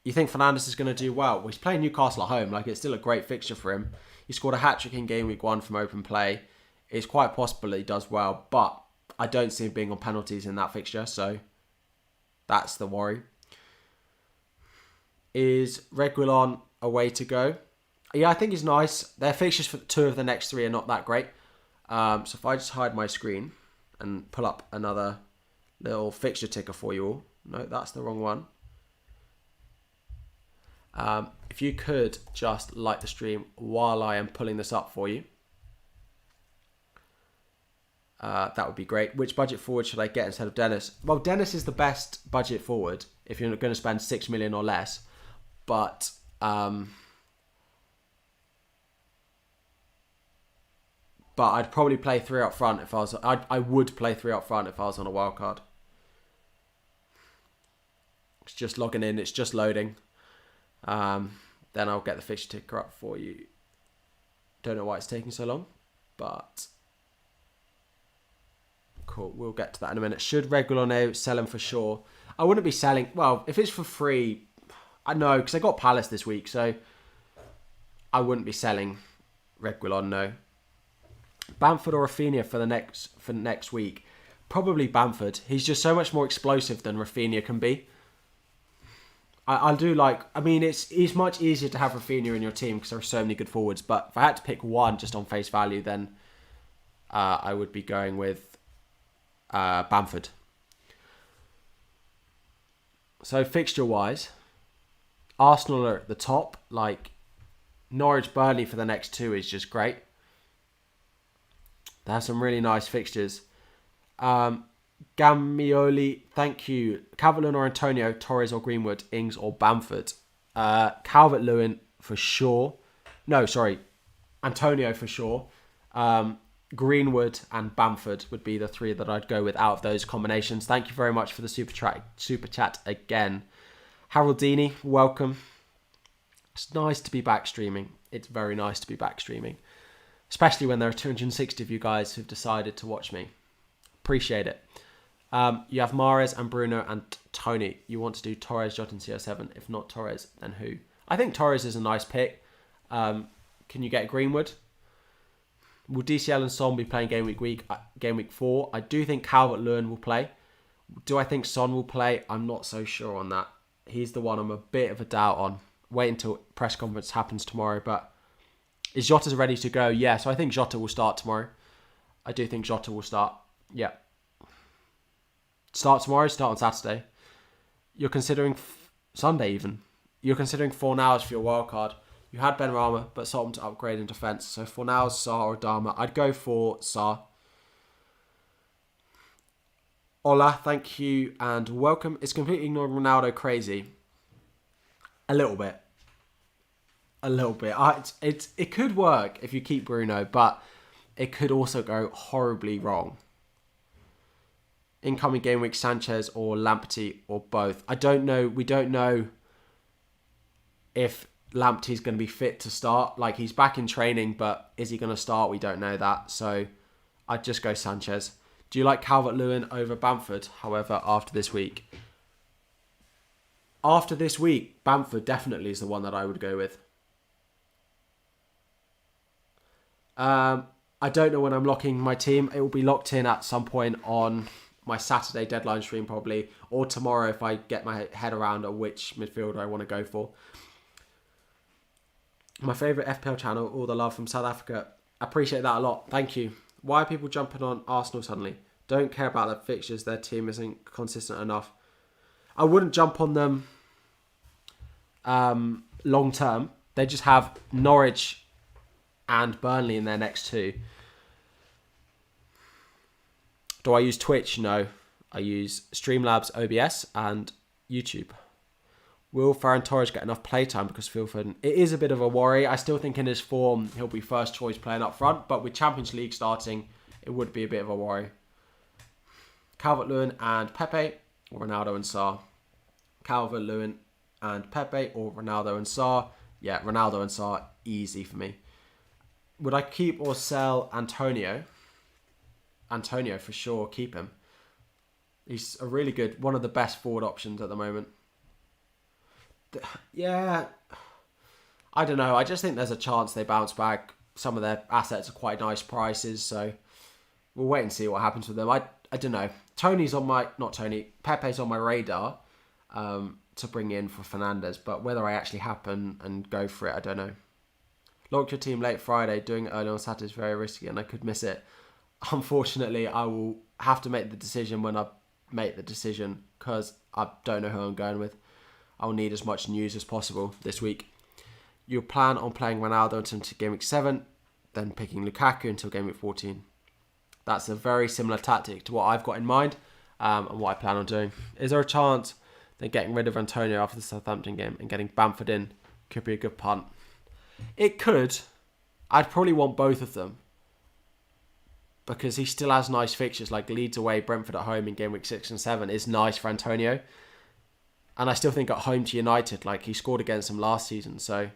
You think Fernandes is going to do well? Well, he's playing Newcastle at home. Like, it's still a great fixture for him. He scored a hat-trick in game week 1 from open play. It's quite possible that he does well, but I don't see him being on penalties in that fixture, so that's the worry. Is Reguilon a way to go? Yeah, I think he's nice. Their fixtures for 2 of the next 3 are not that great. So if I just hide my screen and pull up another little fixture ticker for you all. No, that's the wrong one. If you could just like the stream while I am pulling this up for you. That would be great. Which budget forward should I get instead of Dennis? Well, Dennis is the best budget forward if you're going to spend 6 million or less. But I'd probably play 3 up front if I was... I would play 3 up front if I was on a wild card. It's just logging in. It's just loading. Then I'll get the fixture ticker up for you. Don't know why it's taking so long, but cool. We'll get to that in a minute. Should Reguilon sell him for sure? I wouldn't be selling... Well, if it's for free, I know, because I got Palace this week, so I wouldn't be selling Reguilon, no. Bamford or Rafinha for next week? Probably Bamford. He's just so much more explosive than Rafinha can be. I do like... I mean, it's much easier to have Rafinha in your team because there are so many good forwards. But if I had to pick one just on face value, then I would be going with Bamford. So fixture-wise, Arsenal are at the top. Like, Norwich, Burnley for the next 2 is just great. They have some really nice fixtures. Gamioli, thank you. Calvert-Lewin or Antonio, Torres or Greenwood, Ings or Bamford. Calvert-Lewin for sure. No, sorry. Antonio for sure. Greenwood and Bamford would be the 3 that I'd go with out of those combinations. Thank you very much for the super chat again. Haroldini, welcome. It's nice to be back streaming. It's very nice to be back streaming. Especially when there are 260 of you guys who've decided to watch me. Appreciate it. You have Mahrez and Bruno and Tony. You want to do Torres, Jota and CR7. If not Torres, then who? I think Torres is a nice pick. Can you get Greenwood? Will DCL and Son be playing game week 4? I do think Calvert-Lewin will play. Do I think Son will play? I'm not so sure on that. He's the one I'm a bit of a doubt on. Wait until press conference happens tomorrow. But is Jota ready to go? Yeah, so I think Jota will start tomorrow. I do think Jota will start. Yeah. Start tomorrow, start on Saturday. You're considering Sunday even. You're considering Fornals for your wild card. You had Benrahma, but sold him to upgrade in defence. So Fornals, Sarr or Dama. I'd go for Sarr. Ola, thank you and welcome. It's completely ignoring Ronaldo crazy. A little bit. It could work if you keep Bruno, but it could also go horribly wrong. Incoming game week, Sanchez or Lamptey or both. I don't know. We don't know if Lamptey's going to be fit to start. Like, he's back in training, but is he going to start? We don't know that. So I'd just go Sanchez. Do you like Calvert-Lewin over Bamford, however, after this week? After this week, Bamford definitely is the one that I would go with. I don't know when I'm locking my team. It will be locked in at some point on my Saturday deadline stream probably, or tomorrow if I get my head around on which midfielder I want to go for. My favourite FPL channel, all the love from South Africa. I appreciate that a lot. Thank you. Why are people jumping on Arsenal suddenly? Don't care about their fixtures. Their team isn't consistent enough. I wouldn't jump on them long term. They just have Norwich and Burnley in their next 2. Do I use Twitch? No. I use Streamlabs, OBS and YouTube. Will Ferran Torres get enough playtime because Phil Foden? It is a bit of a worry. I still think in his form, he'll be first choice playing up front. But with Champions League starting, it would be a bit of a worry. Calvert-Lewin and Pepe or Ronaldo and Sarr? Calvert-Lewin and Pepe or Ronaldo and Sarr? Yeah, Ronaldo and Sarr, easy for me. Would I keep or sell Antonio? Antonio for sure, keep him. He's a really good, one of the best forward options at the moment. Yeah, I don't know. I just think there's a chance they bounce back. Some of their assets are quite nice prices, so we'll wait and see what happens with them. I don't know. Pepe's on my radar to bring in for Fernandes, but whether I actually happen and go for it, I don't know. Locked your team late Friday, doing it early on Saturday is very risky and I could miss it. Unfortunately, I will have to make the decision when I make the decision because I don't know who I'm going with. I'll need as much news as possible this week. You'll plan on playing Ronaldo until game week 7, then picking Lukaku until game week 14. That's a very similar tactic to what I've got in mind and what I plan on doing. Is there a chance that getting rid of Antonio after the Southampton game and getting Bamford in could be a good punt? It could. I'd probably want both of them because he still has nice fixtures like Leeds away, Brentford at home in game week 6 and 7 is nice for Antonio. And I still think at home to United, like he scored against them last season. So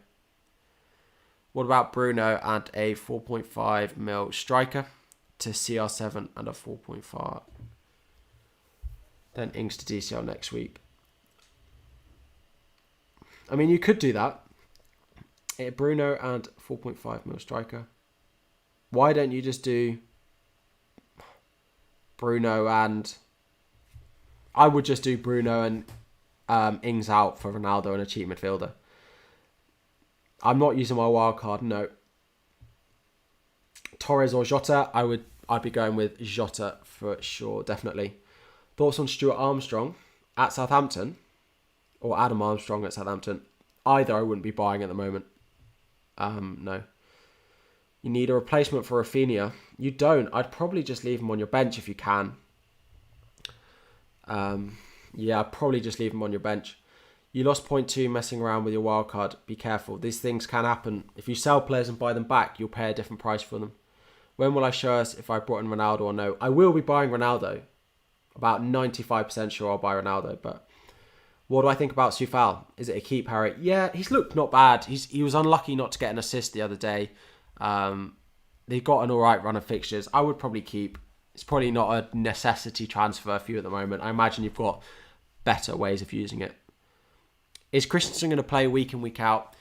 what about Bruno and a 4.5 mil striker to CR7 and a 4.5? Then Ings to DCL next week. I mean, you could do that. Bruno and 4.5 mil striker. Why don't you just do Bruno and... I would just do Bruno and Ings out for Ronaldo and a cheap midfielder. I'm not using my wild card, no. Torres or Jota, I'd be going with Jota for sure, definitely. Thoughts on Stuart Armstrong at Southampton? Or Adam Armstrong at Southampton? Either I wouldn't be buying at the moment. No. You need a replacement for Rafinha. You don't. I'd probably just leave him on your bench if you can. Yeah, I'd probably just leave him on your bench. You lost 0.2 messing around with your wildcard. Be careful. These things can happen. If you sell players and buy them back, you'll pay a different price for them. When will I show us if I brought in Ronaldo or no? I will be buying Ronaldo. About 95% sure I'll buy Ronaldo. But what do I think about Soufal? Is it a keep, Harry? Yeah, he's looked not bad. He was unlucky not to get an assist the other day. They got an alright run of fixtures. I would probably keep. It's probably not a necessity transfer for you at the moment. I imagine you've got better ways of using it. Is Christensen going to play week in, week out?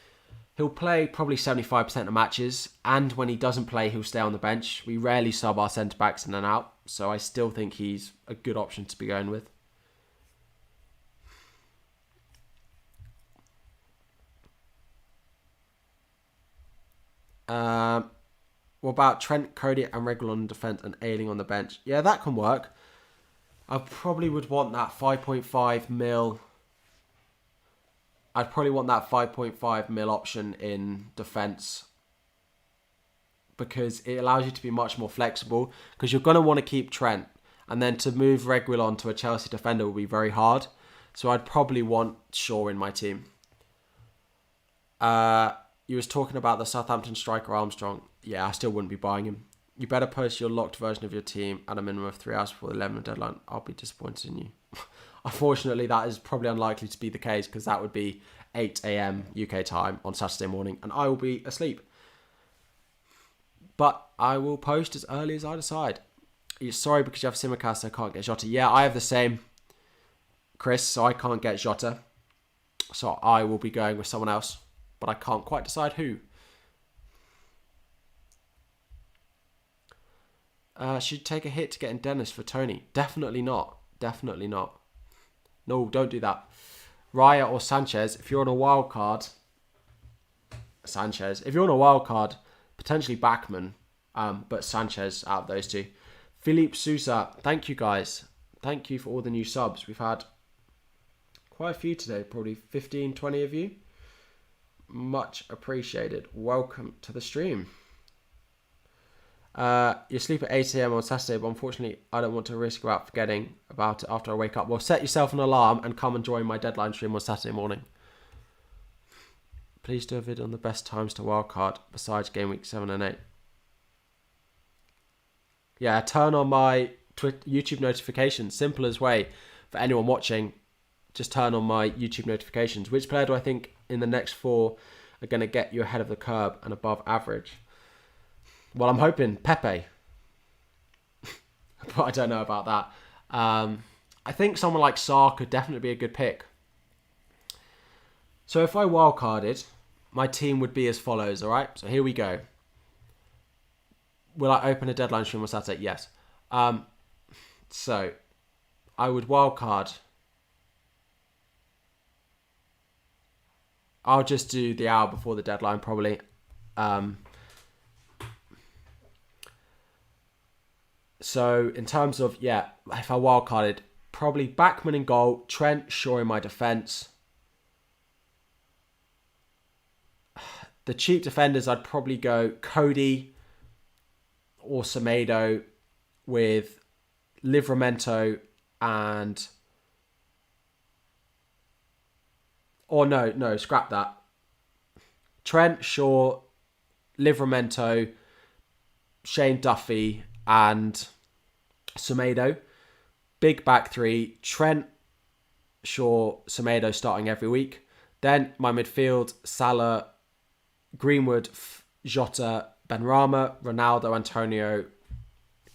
He'll play probably 75% of matches, and when he doesn't play, he'll stay on the bench. We rarely sub our centre-backs in and out, so I still think he's a good option to be going with. What about Trent, Cody and Reguilon on defence and Ayling on the bench? Yeah, that can work. I probably would want that 5.5 mil. I'd probably want that 5.5 mil option in defence because it allows you to be much more flexible because you're going to want to keep Trent and then to move Reguilon to a Chelsea defender will be very hard. So I'd probably want Shaw in my team. You was talking about the Southampton striker Armstrong. Yeah, I still wouldn't be buying him. You better post your locked version of your team at a minimum of 3 hours before the 11 deadline. I'll be disappointed in you. Unfortunately, that is probably unlikely to be the case because that would be 8 a.m. UK time on Saturday morning and I will be asleep. But I will post as early as I decide. You're sorry because you have Simicast, so I can't get Jota. Yeah, I have the same, Chris, so I can't get Jota. So I will be going with someone else, but I can't quite decide who. Should take a hit to get in Dennis for Tony? Definitely not. Definitely not. No, don't do that. Raya or Sanchez, if you're on a wild card, Sanchez. If you're on a wild card, potentially Backman, but Sanchez out of those two. Philippe Sousa, thank you guys. Thank you for all the new subs. We've had quite a few today, probably 15, 20 of you. Much appreciated. Welcome to the stream. You sleep at 8 a.m. on Saturday, but unfortunately I don't want to risk about forgetting about it after I wake up. Well, set yourself an alarm and come and join my deadline stream on Saturday morning. Please do a vid on the best times to wildcard besides game week 7 and 8. Yeah, turn on my YouTube notifications. Simplest way for anyone watching. Just turn on my YouTube notifications. Which player do I think in the next 4 are going to get you ahead of the curve and above average? Well, I'm hoping Pepe. But I don't know about that. I think someone like Sarr could definitely be a good pick. So if I wildcarded, my team would be as follows, all right? So here we go. Will I open a deadline stream on Saturday? Yes. So I would wildcard. I'll just do the hour before the deadline probably. So in terms of, yeah, if I wildcarded, probably Backman in goal, Trent, Shaw in my defence. The cheap defenders, I'd probably go Cody or Semedo with Livramento and... Or no, scrap that. Trent, Shaw, Livramento, Shane Duffy and Semedo. Big back three. Trent, Shaw, Semedo starting every week. Then my midfield, Salah, Greenwood, Jota, Benrahma, Ronaldo, Antonio,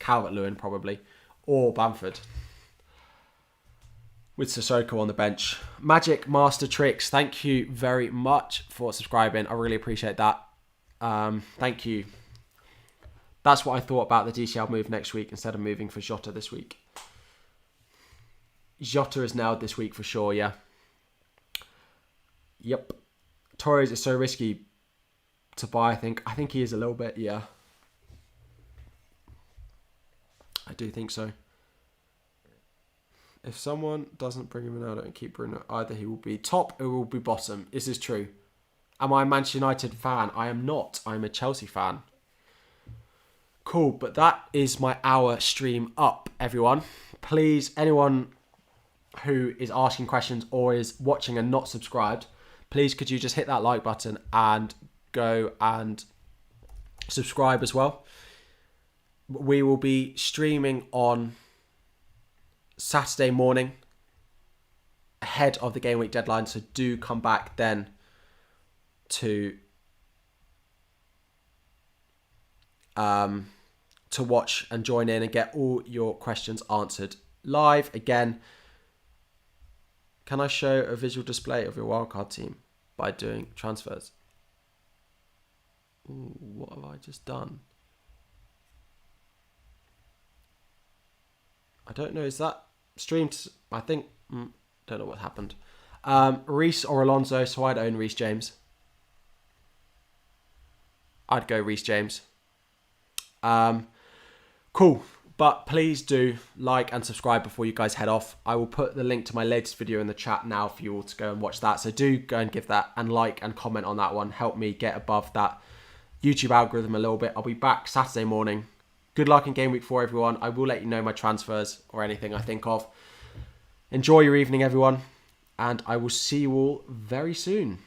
Calvert-Lewin probably, or Bamford. With Sissoko on the bench. Magic Master Tricks, thank you very much for subscribing. I really appreciate that. Thank you. That's what I thought about the DCL move next week instead of moving for Jota this week. Jota is nailed this week for sure, yeah. Yep. Torres is so risky to buy, I think. I think he is a little bit, yeah. I do think so. If someone doesn't bring Ronaldo and keep Bruno, either he will be top or will be bottom. This is true. Am I a Manchester United fan? I am not. I'm a Chelsea fan. Cool, but that is my hour stream up, everyone. Please, anyone who is asking questions or is watching and not subscribed, please could you just hit that like button and go and subscribe as well. We will be streaming on Saturday morning ahead of the game week deadline, so do come back then to watch and join in and get all your questions answered live. Again, can I show a visual display of your wildcard team by doing transfers? Ooh, what have I just done? I don't know. Is that streamed? I think. Don't know what happened. Reece or Alonso? So I'd own Reece James. I'd go Reece James. Cool. But please do like and subscribe before you guys head off. I will put the link to my latest video in the chat now for you all to go and watch that. So do go and give that and like and comment on that one. Help me get above that YouTube algorithm a little bit. I'll be back Saturday morning. Good luck in Game Week 4, everyone. I will let you know my transfers or anything I think of. Enjoy your evening, everyone. And I will see you all very soon.